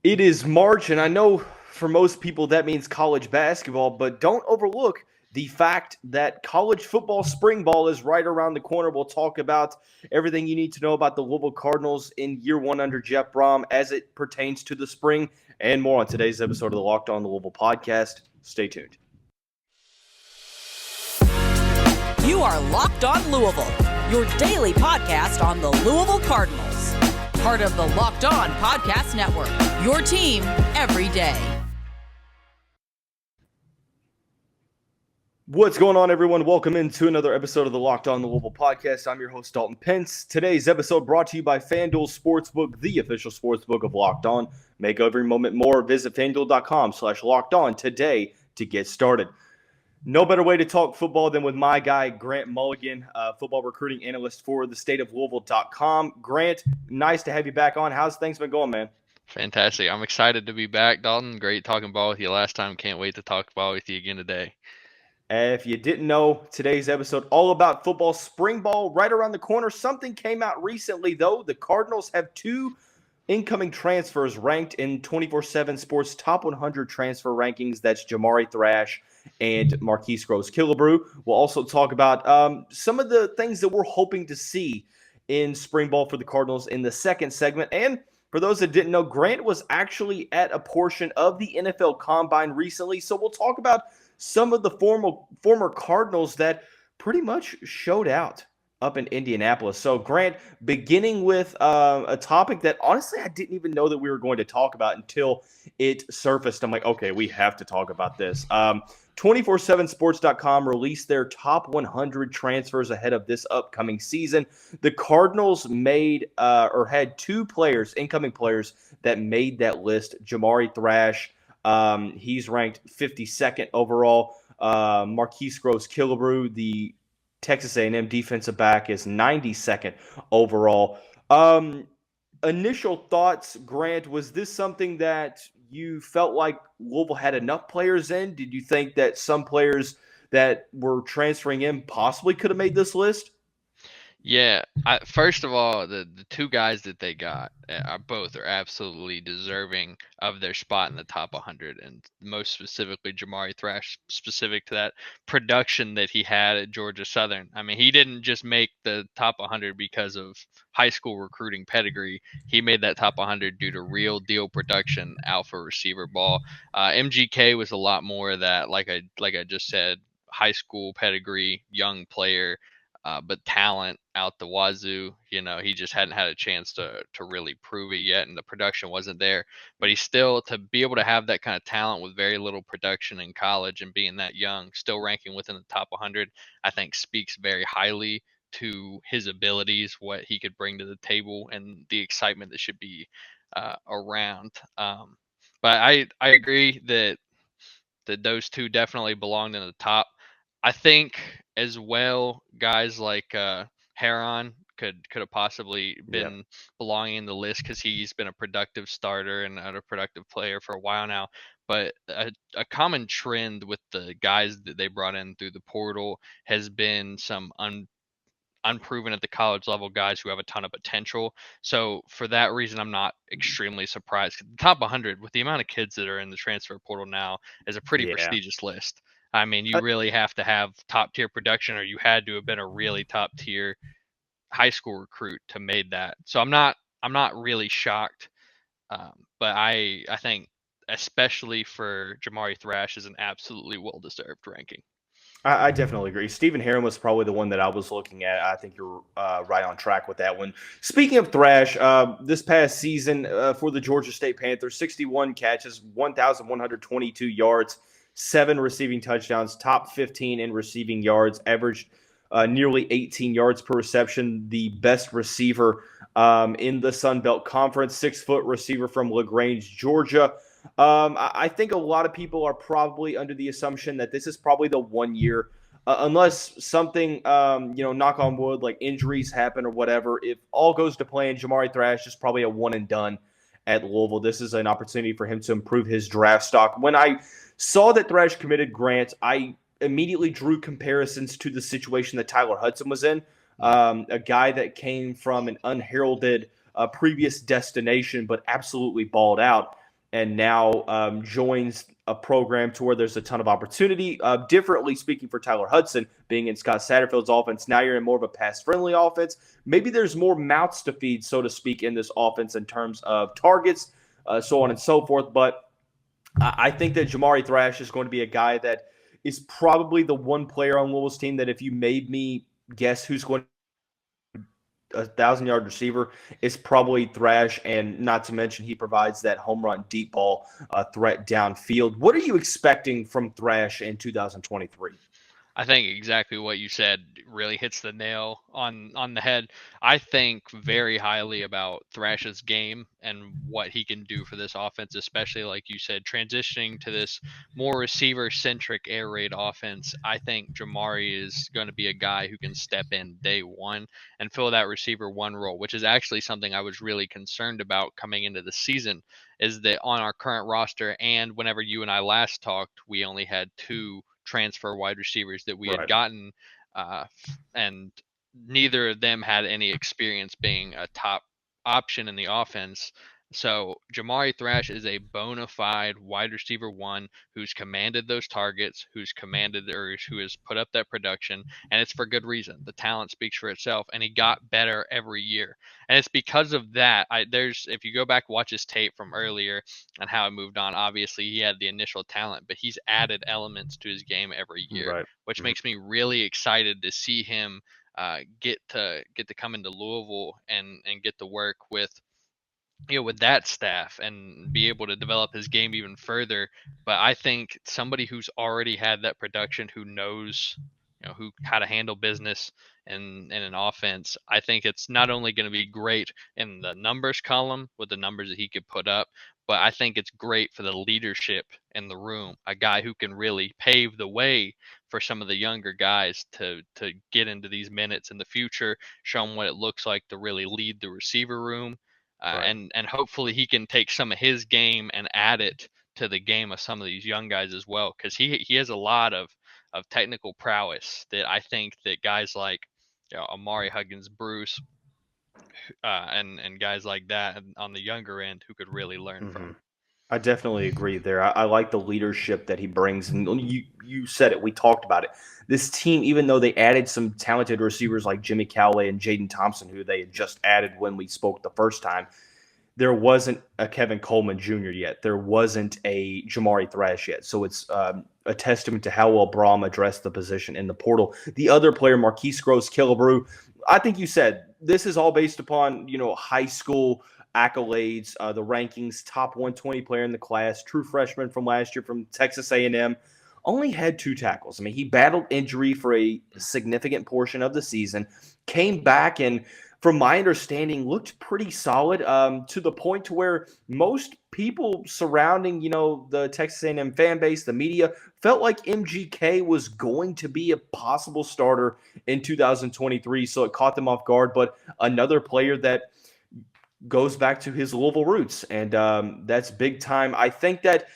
It is March, and I know for most people that means college basketball, but don't overlook the fact that college football spring ball is right around the corner. We'll talk about everything you need to know about the Louisville Cardinals in year one under Jeff Brohm as it pertains to the spring, and more on today's episode of the Locked On Louisville podcast. Stay tuned. You are Locked On Louisville, your daily podcast on the Louisville Cardinals. Part of the Locked On Podcast Network, your team every day. What's going on, everyone? Welcome into another episode of the Locked On Louisville podcast. I'm your host, Dalton Pence. Today's episode brought to you by FanDuel Sportsbook, the official sportsbook of Locked On. Make every moment more. Visit FanDuel.com/Locked On today to get started. No better way to talk football than with my guy, Grant Mulligan, football recruiting analyst for the State of Louisville.com. Grant, nice to have you back on. How's things been going, man? Fantastic. I'm excited to be back, Dalton. Great talking ball with you last time. Can't wait to talk ball with you again today. If you didn't know, today's episode all about football spring ball right around the corner. Something came out recently, though. The Cardinals have two incoming transfers ranked in 24/7 Sports top 100 transfer rankings. That's Jamari, Thrash, and Marquis Groves-Killebrew. We'll also talk about some of the things that we're hoping to see in spring ball for the Cardinals in the second segment. And for those that didn't know, Grant was actually at a portion of the NFL Combine recently. So we'll talk about some of the former Cardinals that pretty much showed out up in Indianapolis. So, Grant, beginning with a topic that honestly I didn't even know that we were going to talk about until it surfaced. I'm like, okay, we have to talk about this. 247sports.com released their top 100 transfers ahead of this upcoming season. The Cardinals made or had two players, incoming players, that made that list. Jamari, Thrash, he's ranked 52nd overall. Marquis Groves-Killebrew, the Texas A&M defensive back, is 92nd overall. Initial thoughts, Grant, was this something that you felt like Louisville had enough players in? Did you think that some players that were transferring in possibly could have made this list? Yeah, first of all, the two guys that they got are absolutely deserving of their spot in the top 100, and most specifically Jamari Thrash, specific to that production that he had at Georgia Southern. I mean, he didn't just make the top 100 because of high school recruiting pedigree. He made that top 100 due to real deal production, alpha receiver ball. MGK was a lot more of that, like I just said, high school pedigree, young player. But talent out the wazoo, he just hadn't had a chance to really prove it yet, and the production wasn't there. But he's still, to be able to have that kind of talent with very little production in college and being that young, still ranking within the top 100, I think speaks very highly to his abilities, what he could bring to the table, and the excitement that should be around. But I agree that those two definitely belonged in the top. I think as well, guys like Heron could have possibly been belonging in the list because he's been a productive starter and a productive player for a while now. But a common trend with the guys that they brought in through the portal has been some unproven at the college level guys who have a ton of potential. So for that reason, I'm not extremely surprised. The top 100, with the amount of kids that are in the transfer portal now, is a pretty prestigious list. I mean, you really have to have top tier production, or you had to have been a really top tier high school recruit to made that. So I'm not really shocked. But I think especially for Jamari Thrash is an absolutely well-deserved ranking. I definitely agree. Stephen Heron was probably the one that I was looking at. I think you're right on track with that one. Speaking of Thrash, this past season for the Georgia State Panthers, 61 catches, 1,122 yards, 7 receiving touchdowns, top 15 in receiving yards, averaged nearly 18 yards per reception, the best receiver in the Sun Belt Conference, 6-foot receiver from LaGrange, Georgia. I think a lot of people are probably under the assumption that this is probably the 1 year, unless something, knock on wood, like injuries happen or whatever. If all goes to plan, Jamari Thrash is probably a one and done at Louisville. This is an opportunity for him to improve his draft stock. When I saw that Thrash committed, Grant, I immediately drew comparisons to the situation that Tyler Hudson was in, a guy that came from an unheralded previous destination, but absolutely balled out. and now joins a program to where there's a ton of opportunity. Differently speaking for Tyler Hudson, being in Scott Satterfield's offense, now you're in more of a pass-friendly offense. Maybe there's more mouths to feed, so to speak, in this offense in terms of targets, so on and so forth. But I think that Jamari Thrash is going to be a guy that is probably the one player on Louisville's team that if you made me guess who's going to 1,000-yard receiver, is probably Thrash, and not to mention he provides that home run deep ball threat downfield. What are you expecting from Thrash in 2023? I think exactly what you said really hits the nail on the head. I think very highly about Thrash's game and what he can do for this offense, especially like you said, transitioning to this more receiver-centric air raid offense. I think Jamari is going to be a guy who can step in day one and fill that receiver one role, which is actually something I was really concerned about coming into the season, is that on our current roster, and whenever you and I last talked, we only had 2 transfer wide receivers that we had gotten, and neither of them had any experience being a top option in the offense. So Jamari Thrash is a bona fide wide receiver one who's commanded those targets, who has put up that production, and it's for good reason. The talent speaks for itself, and he got better every year. And it's because of that. If you go back watch his tape from earlier and how it moved on, obviously he had the initial talent, but he's added elements to his game every year, which makes me really excited to see him get to come into Louisville and get to work with that staff and be able to develop his game even further. But I think somebody who's already had that production, who knows how to handle business in an offense, I think it's not only going to be great in the numbers column with the numbers that he could put up, but I think it's great for the leadership in the room. A guy who can really pave the way for some of the younger guys to get into these minutes in the future, show them what it looks like to really lead the receiver room. And hopefully he can take some of his game and add it to the game of some of these young guys as well, because he has a lot of technical prowess that I think that guys like Amari Huggins, Bruce, and guys like that on the younger end who could really learn from. I definitely agree there. I like the leadership that he brings. And you said it. We talked about it. This team, even though they added some talented receivers like Jimmy Callaway and Jaden Thompson, who they had just added when we spoke the first time, there wasn't a Kevin Coleman Jr. yet. There wasn't a Jamari Thrash yet. So it's a testament to how well Brohm addressed the position in the portal. The other player, Marquis Groves-Killebrew, I think you said this is all based upon, high school accolades, the rankings, top 120 player in the class, true freshman from last year from Texas A&M, only had 2 tackles. I mean, he battled injury for a significant portion of the season, came back, and from my understanding, looked pretty solid, to the point to where most people surrounding, the Texas A&M fan base, the media, felt like MGK was going to be a possible starter in 2023. So it caught them off guard. But another player that goes back to his Louisville roots, and that's big time. I think that,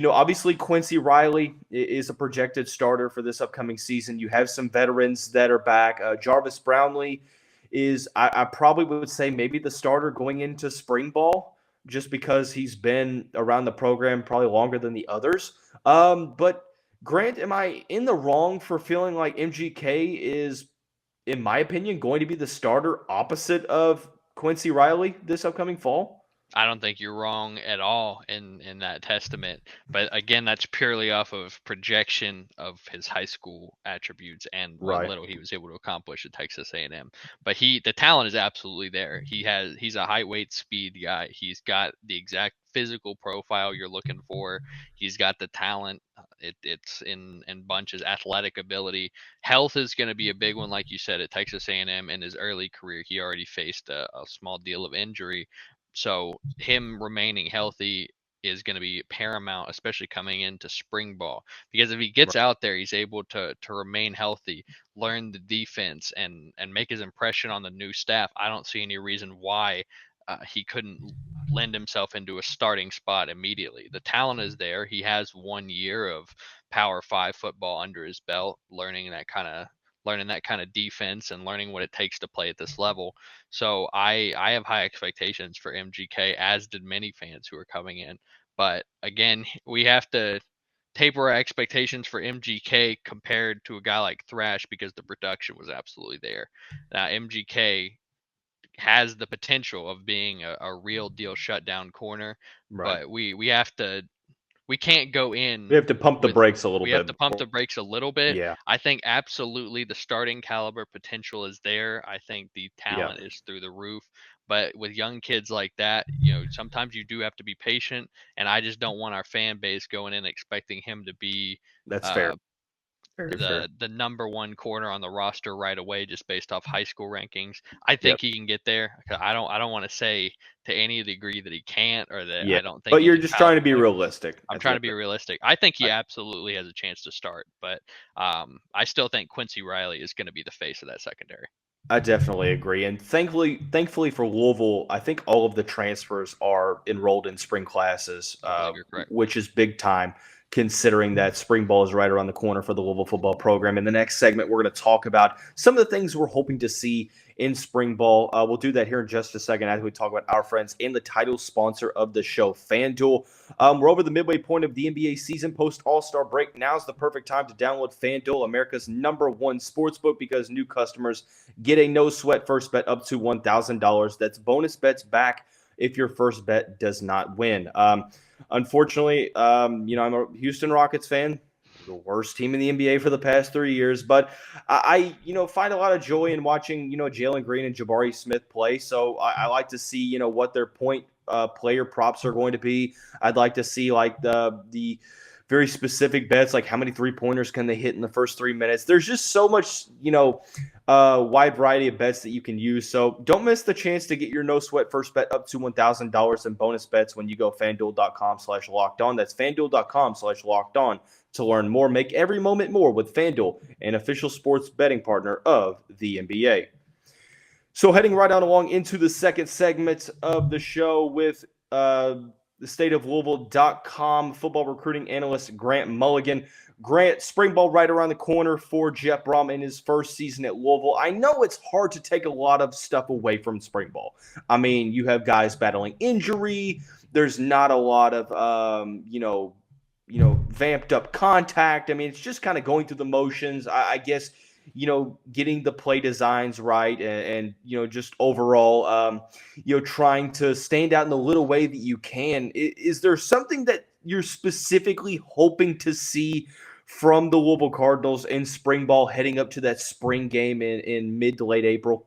obviously Quincy Riley is a projected starter for this upcoming season. You have some veterans that are back. Jarvis Brownlee is, I probably would say, maybe the starter going into spring ball, just because he's been around the program probably longer than the others. But Grant, am I in the wrong for feeling like MGK is, in my opinion, going to be the starter opposite of Quincy Riley this upcoming fall? I don't think you're wrong at all in that testament. But again, that's purely off of projection of his high school attributes and what little he was able to accomplish at Texas A&M. But the talent is absolutely there. He's a height, weight, speed guy. He's got the exact physical profile you're looking for. He's got the talent. It's in bunches. Athletic ability. Health is going to be a big one, like you said, at Texas A&M. In his early career, he already faced a small deal of injury. So him remaining healthy is going to be paramount, especially coming into spring ball, because if he gets out there, he's able to remain healthy, learn the defense, and make his impression on the new staff. I don't see any reason why he couldn't lend himself into a starting spot immediately. The talent is there. He has 1 year of Power 5 football under his belt, learning that kind of learning that kind of defense and learning what it takes to play at this level. So I have high expectations for MGK, as did many fans who are coming in. But again, we have to taper our expectations for MGK compared to a guy like Thrash because the production was absolutely there. Now MGK has the potential of being a real deal shutdown corner, Right. but we can't go in We have to pump the with brakes a little we have bit. to pump the brakes a little bit. Yeah. I think absolutely the starting caliber potential is there. I think the Yeah. talent is through the roof. But with young kids like that, sometimes you do have to be patient, and I just don't want our fan base going in expecting him to be That's fair. uh, Very fair. the number one corner on the roster right away just based off high school rankings. I Yep. think he can get there. I don't want to say to any degree that he can't or that Yeah. I don't think But he's you're a just trying to talented be player. realistic. I'm at the trying to end be of realistic. I think he it. absolutely has a chance to start, but I still think Quincy Riley is going to be the face of that secondary. I definitely agree. And thankfully for Louisville, I think all of the transfers are enrolled in spring classes, I believe you're correct. which is big time considering that spring ball is right around the corner for the Louisville football program. In the next segment, we're going to talk about some of the things we're hoping to see in spring ball. We'll do that here in just a second as we talk about our friends and the title sponsor of the show, FanDuel. We're over the midway point of the NBA season post All-Star break. Now's the perfect time to download FanDuel, America's #1 sportsbook, because new customers get a no-sweat first bet up to $1,000. That's bonus bets back if your first bet does not win. Unfortunately, I'm a Houston Rockets fan, the worst team in the NBA for the past 3 years, but I find a lot of joy in watching, Jalen Green and Jabari Smith play. So I like to see, what their point player props are going to be. I'd like to see like the very specific bets, like how many 3-pointers can they hit in the first 3 minutes. There's just so much, wide variety of bets that you can use. So don't miss the chance to get your no sweat first bet up to $1,000 in bonus bets when you go FanDuel.com/locked on. That's FanDuel.com/locked on to learn more. Make every moment more with FanDuel, an official sports betting partner of the NBA. So heading right on along into the second segment of the show with the State of Louisville.com football recruiting analyst Grant Mulligan. Grant, spring ball right around the corner for Jeff Brohm in his first season at Louisville. I know it's hard to take a lot of stuff away from spring ball. I mean, you have guys battling injury. There's not a lot of, vamped up contact. I mean, it's just kind of going through the motions. I guess, getting the play designs right and just overall, trying to stand out in the little way that you can. Is there something that you're specifically hoping to see from the Louisville Cardinals in spring ball heading up to that spring game in mid to late April?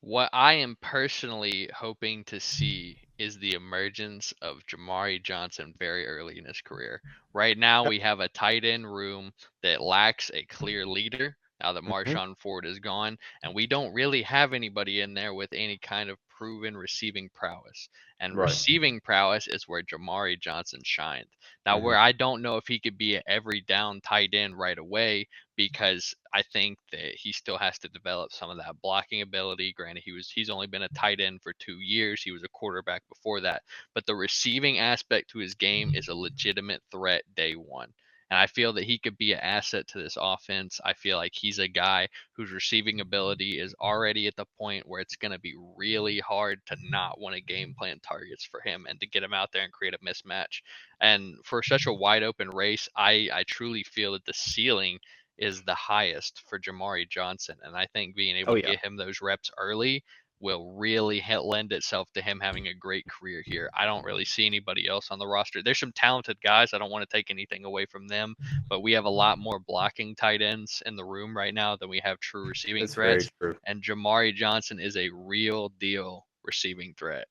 What I am personally hoping to see is the emergence of Jamari Johnson very early in his career. Right now, we have a tight end room that lacks a clear leader now that Marshawn Ford is gone, and we don't really have anybody in there with any kind of proven receiving prowess. And Right. receiving prowess is where Jamari Johnson shined. Now, where I don't know if he could be an every down tight end right away, because I think that he still has to develop some of that blocking ability. Granted, he's only been a tight end for 2 years. He was a quarterback before that. But the receiving aspect to his game is a legitimate threat day one. And I feel that he could be an asset to this offense. I feel like he's a guy whose receiving ability is already at the point where it's going to be really hard to not want to game plan targets for him and to get him out there and create a mismatch. And for such a wide open race, I truly feel that the ceiling is the highest for Jamari Johnson. And I think being able to get him those reps early will really lend itself to him having a great career here. I don't really see anybody else on the roster. There's some talented guys. I don't want to take anything away from them, but we have a lot more blocking tight ends in the room right now than we have true receiving threats. Very true. And Jamari Johnson is a real deal receiving threat.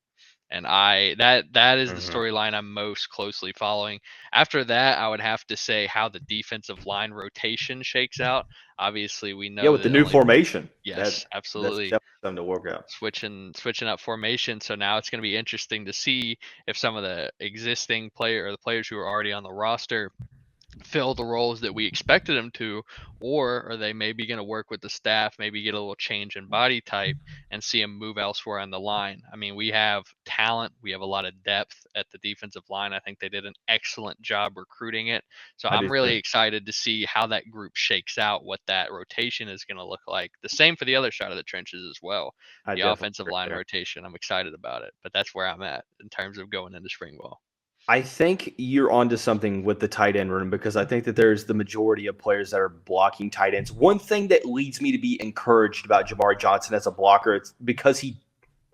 And that is the storyline I'm most closely following. After that, I would have to say how the defensive line rotation shakes out. Obviously, we know with the new formation. Yes, absolutely. That's something to work out. Switching up formation. So now it's going to be interesting to see if some of the existing the players who are already on the roster fill the roles that we expected them to, or are they maybe going to work with the staff, maybe get a little change in body type and see them move elsewhere on the line? I mean, we have talent, we have a lot of depth at the defensive line. I think they did an excellent job recruiting it. So I I'm do really too. excited to see how that group shakes out, what that rotation is going to look like. The same for the other side of the trenches as well. I The definitely offensive agree line there. rotation, I'm excited about it, but that's where I'm at in terms of going into spring ball. I think you're onto something with the tight end room because I think that there's the majority of players that are blocking tight ends. One thing that leads me to be encouraged about Jamari Johnson as a blocker, it's because he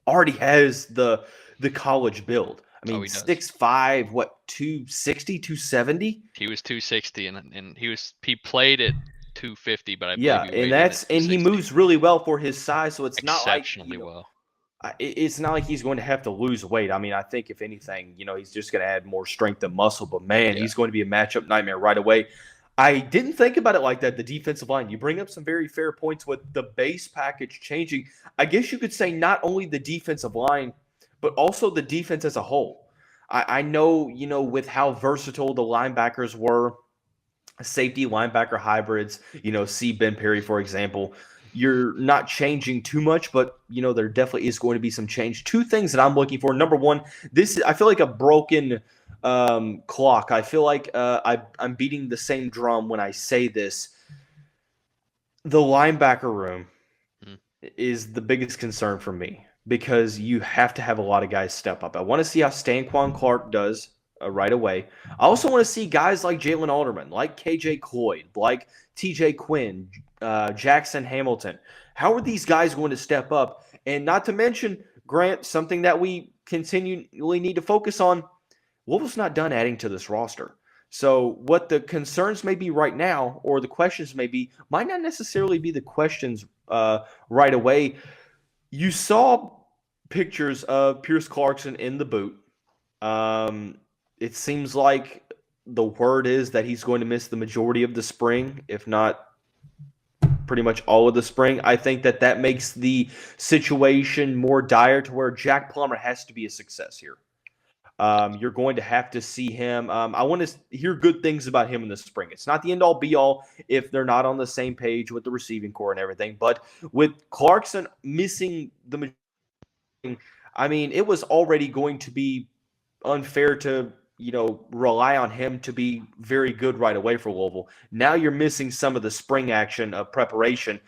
already has the college build. I Oh, mean, he does. 6'5", what, 260, 270? He was 260, and he played at 250, but I believe Yeah, he and weighed in at he 260. moves really well for his size, so it's not like, Exceptionally well. it's not like he's going to have to lose weight. I mean, I think if anything, he's just going to add more strength and muscle, but man, Yeah. he's going to be a matchup nightmare right away. I didn't think about it like that, the defensive line. You bring up some very fair points with the base package changing. I guess you could say not only the defensive line, but also the defense as a whole. I know, with how versatile the linebackers were, safety linebacker hybrids, see Ben Perry, for example. You're not changing too much, but there definitely is going to be some change. Two things that I'm looking for. Number one, I feel like a broken clock. I feel like I'm beating the same drum when I say this. The linebacker room is the biggest concern for me because you have to have a lot of guys step up. I want to see how Stanquan Clark does right away. I also want to see guys like Jalen Alderman, like KJ Cloyd, like TJ Quinn, Jackson Hamilton. How are these guys going to step up? And not to mention, Grant, something that we continually need to focus on, Louisville's not done adding to this roster. So what the concerns may be right now, or the questions may be, might not necessarily be the questions right away. You saw pictures of Pierce Clarkson in the boot. It seems like the word is that he's going to miss the majority of the spring, if not pretty much all of the spring. I think that makes the situation more dire to where Jack Plummer has to be a success here. You're going to have to see him. I want to hear good things about him in the spring. It's not the end-all, be-all if they're not on the same page with the receiving core and everything. But with Clarkson missing the majority, I mean, it was already going to be unfair to rely on him to be very good right away for Louisville. Now you're missing some of the spring action of preparation.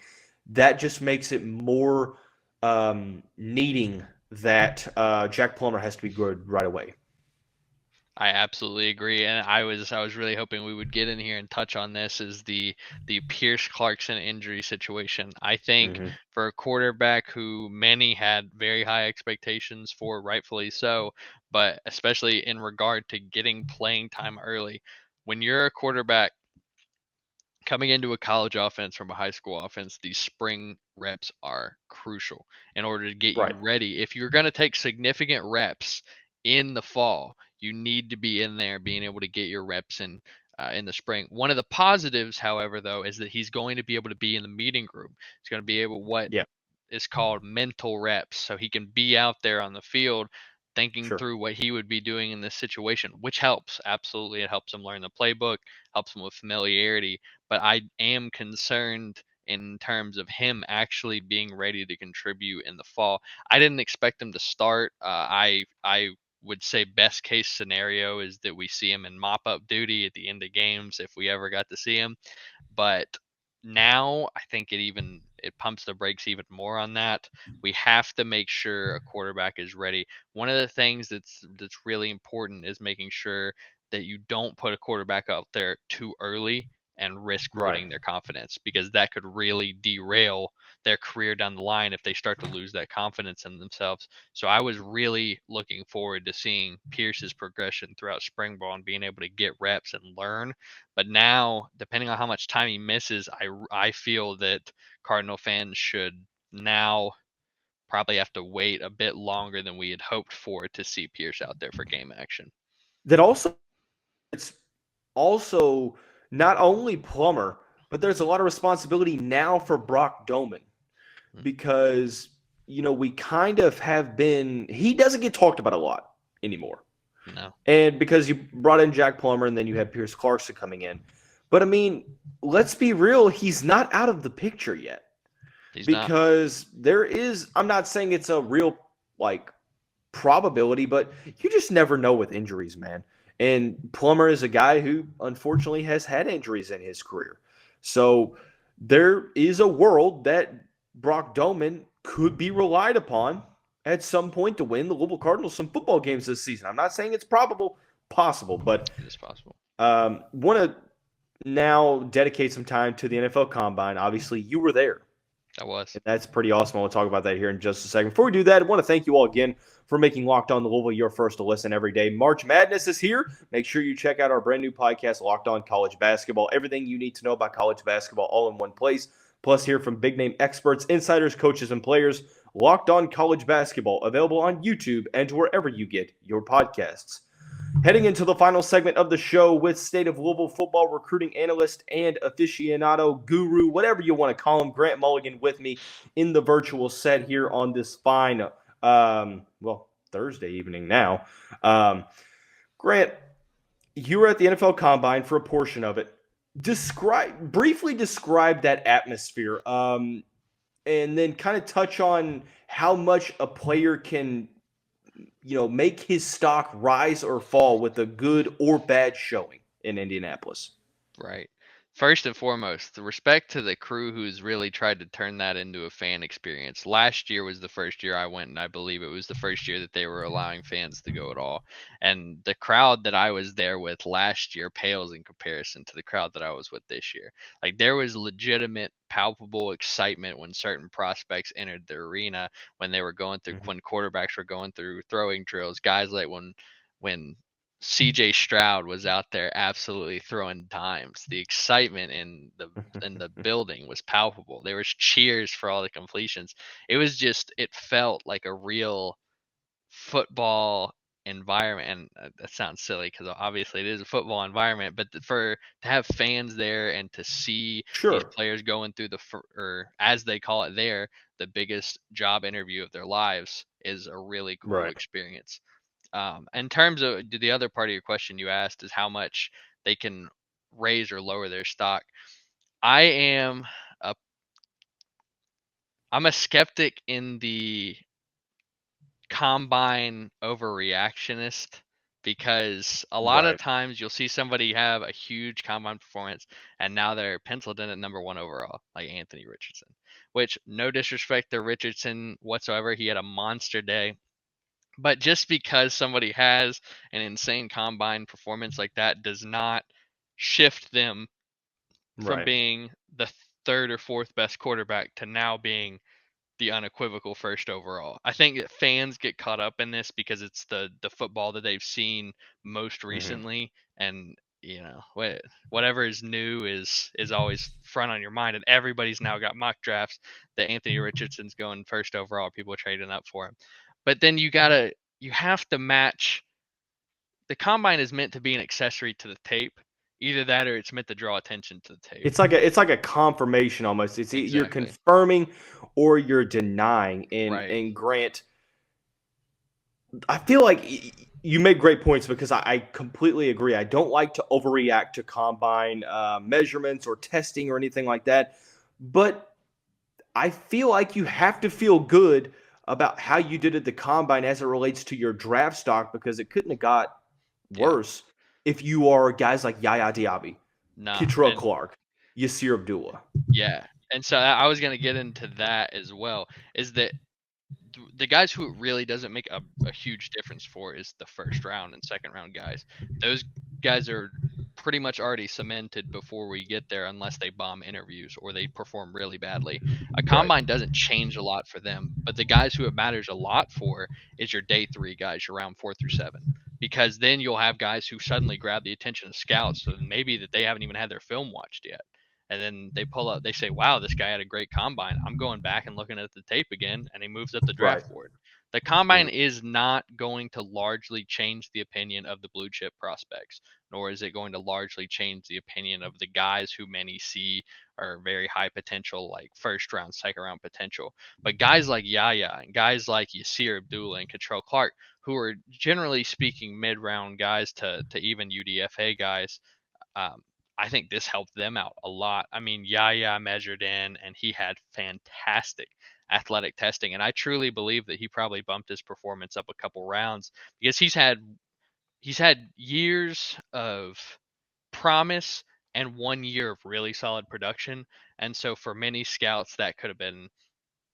That just makes it more needing that Jack Plummer has to be good right away. I absolutely agree, and I was really hoping we would get in here and touch on this is the Pierce Clarkson injury situation. I think for a quarterback who many had very high expectations for, rightfully so, but especially in regard to getting playing time early, when you're a quarterback coming into a college offense from a high school offense, these spring reps are crucial in order to get you ready. If you're going to take significant reps in the fall, you need to be in there being able to get your reps in the spring. One of the positives, however, though, is that he's going to be able to be in the meeting room. He's going to be able is called mental reps. So he can be out there on the field thinking through what he would be doing in this situation, which helps. Absolutely. It helps him learn the playbook, helps him with familiarity. But I am concerned in terms of him actually being ready to contribute in the fall. I didn't expect him to start. I would say best case scenario is that we see him in mop-up duty at the end of games if we ever got to see him. But now I think it pumps the brakes even more on that. We have to make sure a quarterback is ready. One of the things that's really important is making sure that you don't put a quarterback out there too early and risk ruining their confidence, because that could really derail their career down the line if they start to lose that confidence in themselves. So I was really looking forward to seeing Pierce's progression throughout spring ball and being able to get reps and learn. But now, depending on how much time he misses, I feel that Cardinal fans should now probably have to wait a bit longer than we had hoped for to see Pierce out there for game action. It's also not only Plummer, but there's a lot of responsibility now for Brock Doman because, we kind of have been – he doesn't get talked about a lot anymore. No. And because you brought in Jack Plummer and then you have Pierce Clarkson coming in – But I mean, let's be real, he's not out of the picture yet. He's not. Because there is, I'm not saying it's a real like probability, but you just never know with injuries, man. And Plummer is a guy who unfortunately has had injuries in his career. So there is a world that Brock Doman could be relied upon at some point to win the Louisville Cardinals some football games this season. I'm not saying it's possible, but It is possible. Want to now dedicate some time to the NFL Combine. Obviously, you were there. That was. And that's pretty awesome. I want to talk about that here in just a second. Before we do that, I want to thank you all again for making Locked On Louisville your first to listen every day. March Madness is here. Make sure you check out our brand new podcast, Locked On College Basketball. Everything you need to know about college basketball all in one place. Plus, hear from big-name experts, insiders, coaches, and players. Locked On College Basketball, available on YouTube and wherever you get your podcasts. Heading into the final segment of the show with State of Louisville football recruiting analyst and aficionado guru, whatever you want to call him, Grant Mulligan with me in the virtual set here on this fine, Thursday evening now. Grant, you were at the NFL Combine for a portion of it. Briefly describe that atmosphere, and then kind of touch on how much a player can make his stock rise or fall with a good or bad showing in Indianapolis. Right. First and foremost, the respect to the crew who's really tried to turn that into a fan experience. Last year was the first year I went, and I believe it was the first year that they were allowing fans to go at all. And the crowd that I was there with last year pales in comparison to the crowd that I was with this year. Like, there was legitimate, palpable excitement when certain prospects entered the arena, when they were going through, when quarterbacks were going through throwing drills, guys like when CJ Stroud was out there absolutely throwing dimes. The excitement in the building was palpable. There was cheers for all the completions. It felt like a real football environment. And that sounds silly because obviously it is a football environment, but to have fans there and to see these players going through or as they call it there, the biggest job interview of their lives is a really cool experience. In terms of the other part of your question you asked is how much they can raise or lower their stock. I'm a skeptic in the combine overreactionist, because a lot of times you'll see somebody have a huge combine performance and now they're penciled in at number 1 overall, like Anthony Richardson, which, no disrespect to Richardson whatsoever. He had a monster day. But just because somebody has an insane combine performance like that does not shift them from being the 3rd or 4th best quarterback to now being the unequivocal 1st overall. I think that fans get caught up in this because it's the football that they've seen most recently, and whatever is new is always front on your mind, and everybody's now got mock drafts that Anthony Richardson's going 1st overall. People are trading up for him. But then you have to match. The combine is meant to be an accessory to the tape. Either that or it's meant to draw attention to the tape. It's like a confirmation almost. It's exactly. You're confirming or you're denying. And Grant, I feel like you make great points, because I completely agree. I don't like to overreact to combine measurements or testing or anything like that. But I feel like you have to feel good about how you did at the combine as it relates to your draft stock, because it couldn't have got worse if you are guys like YaYa Diaby, Kei'Trel Clark, Yasir Abdullah. Yeah, and so I was going to get into that as well, is that the guys who it really doesn't make a huge difference for is the 1st round and 2nd round guys. Those guys are pretty much already cemented before we get there, unless they bomb interviews or they perform really badly. A combine doesn't change a lot for them, but the guys who it matters a lot for is your day 3 guys, your round 4 through 7, because then you'll have guys who suddenly grab the attention of scouts, so maybe that they haven't even had their film watched yet. And then they pull up, they say, wow, this guy had a great combine. I'm going back and looking at the tape again, and he moves up the draft board. The combine is not going to largely change the opinion of the blue chip prospects, nor is it going to largely change the opinion of the guys who many see are very high potential, like 1st round, 2nd round potential. But guys like YaYa and guys like Yasir Abdullah and Kei'Trel Clark, who are generally speaking mid-round guys to even UDFA guys, I think this helped them out a lot. I mean, YaYa measured in, and he had fantastic athletic testing, and I truly believe that he probably bumped his performance up a couple rounds because he's had years of promise and 1 year of really solid production, and so for many scouts that could have been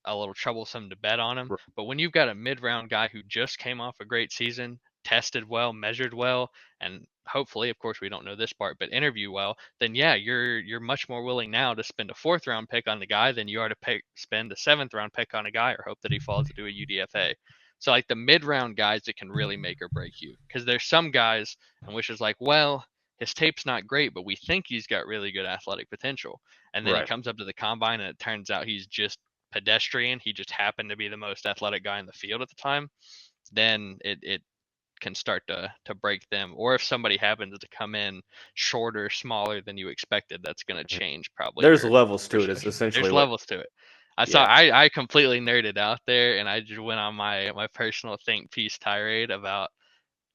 a little troublesome to bet on him. But when you've got a mid-round guy who just came off a great season, tested well, measured well, and hopefully, of course, we don't know this part, but interview well, then yeah, you're much more willing now to spend a 4th-round pick on the guy than you are to spend a 7th-round pick on a guy or hope that he falls into a UDFA. So like the mid-round guys that can really make or break you, because there's some guys and which is like, well, his tape's not great, but we think he's got really good athletic potential. And then he comes up to the combine and it turns out he's just pedestrian. He just happened to be the most athletic guy in the field at the time. Then it can start to break them. Or if somebody happens to come in shorter, smaller than you expected, that's going to change probably. There's levels to it. It's essentially there's levels to it. I completely nerded out there, and I just went on my personal think piece tirade about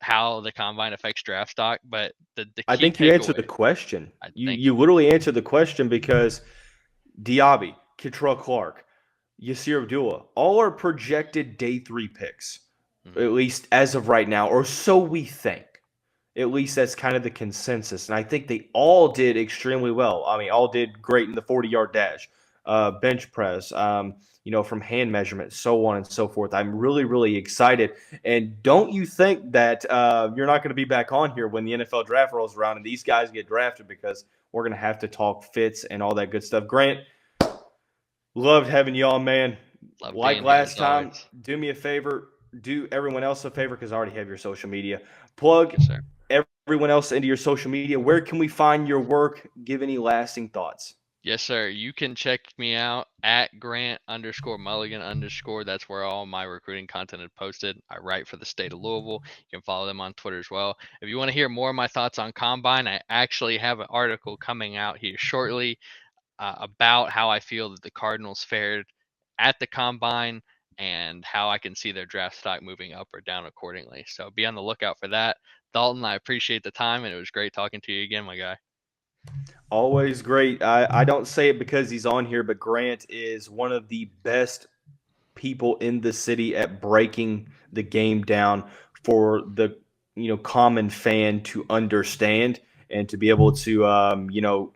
how the combine affects draft stock. But the key I think you answered the question. You literally answered the question, because Diaby, Kei'Trel Clark, Yasir Abdullah, all are projected day 3 picks, at least as of right now, or so we think. At least that's kind of the consensus. And I think they all did extremely well. I mean, all did great in the 40-yard dash, bench press, from hand measurement, so on and so forth. I'm really, really excited. And don't you think that you're not going to be back on here when the NFL draft rolls around and these guys get drafted, because we're going to have to talk fits and all that good stuff. Grant, loved having you on, man. Like last time, do me a favor. Do everyone else a favor, because I already have your social media. Plug everyone else into your social media. Where can we find your work? Give any lasting thoughts. Yes, sir. You can check me out at Grant_Mulligan_. That's where all my recruiting content is posted. I write for the State of Louisville. You can follow them on Twitter as well. If you want to hear more of my thoughts on Combine, I actually have an article coming out here shortly about how I feel that the Cardinals fared at the Combine and how I can see their draft stock moving up or down accordingly. So be on the lookout for that. Dalton, I appreciate the time, and it was great talking to you again, my guy. Always great. I don't say it because he's on here, but Grant is one of the best people in the city at breaking the game down for the common fan to understand and to be able to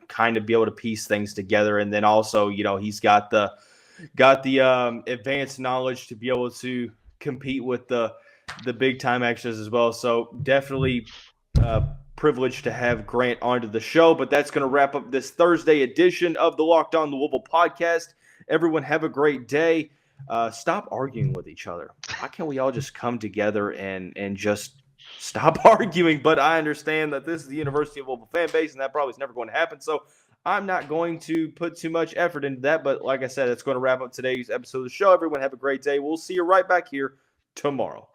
kind of be able to piece things together. And then also he's got the advanced knowledge to be able to compete with the big time extras as well. So definitely privileged to have Grant onto the show. But that's going to wrap up this Thursday edition of the Locked On Louisville podcast. Everyone have a great day. Stop arguing with each other. Why can't we all just come together and just stop arguing? But I understand that this is the University of Louisville fan base, and that probably is never going to happen. So I'm not going to put too much effort into that. But like I said, it's going to wrap up today's episode of the show. Everyone have a great day. We'll see you right back here tomorrow.